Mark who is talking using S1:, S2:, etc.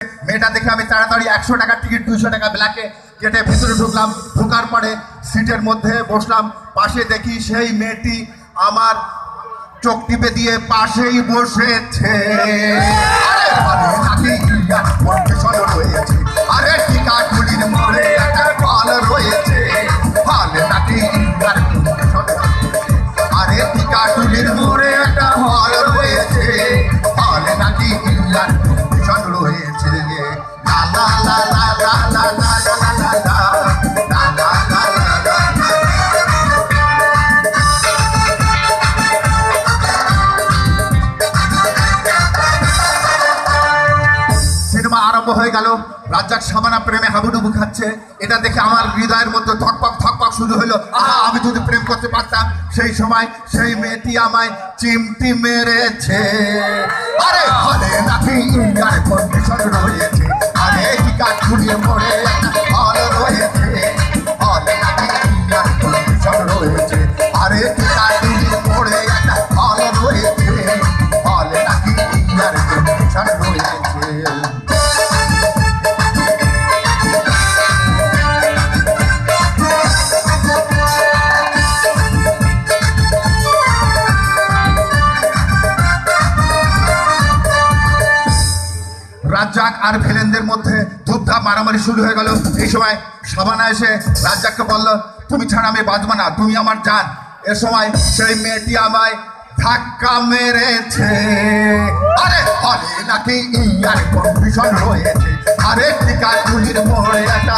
S1: মেয়েটা দেখে আমি তাড়াতাড়ি 100 টাকার টিকিট 200 টাকা ব্ল্যাকে কেটে ভিতরে ঢুকলাম। ঢোকার পরে সিটের মধ্যে বসলাম। পাশে দেখি সেই মেয়েটি আমার চোখ টিপে দিয়ে পাশেই বসেছে। আরে টিকাটুলির মোড়ে একটা হল রয়েছে, হলে নাকি আরে টিকাটুলির মোড়ে একটা হল রয়েছে, হলে নাকি ইন্ডিয়ান কম্পিটিশন রয়েছে। লা লা লা লা লা লা লা লা লা লা লা লা লা লা। সিনেমা আরম্ভ হয়ে গেল। রাজ্জাক শাবানা প্রেমে হাবুডুবু খাচ্ছে। এটা দেখে আমার হৃদয়ের মধ্যে ধকপক ধকপক শুরু হলো। আমি যদি প্রেম করতে পারতাম সেই সময় সেই মেয়েটি আমায় চিমটি মেরেছে। আরে হলে নাকি ইন্ডিয়ার কন্ডিশন রয়েছে, আরে টিকাটুলির মোড়ে একটা হল রয়েছে, হলে নাকি ইন্ডিয়ার কন্ডিশন রয়েছে, আরে টিকাটুলির মোড়ে একটা হল রয়েছে, হলে নাকি ইন্ডিয়ার কন্ডিশন রয়েছে। রাজ্জাক আর ভিলেনদের মধ্যে ধূপধাপ মারামারি শুরু হয়ে গেল। এই সময় শাবানা এসে রাজ্জাককে বলল, তুমি ছাড়া আমি বাঁচব না, তুমি আমার জান। এ সময় সেই মেয়েটি আমায় ধাক্কা মেরেছে। আরে হলে নাকি ইয়ার কন্ডিশন রয়েছে, আরে টিকাটুলির মোড়ে একটা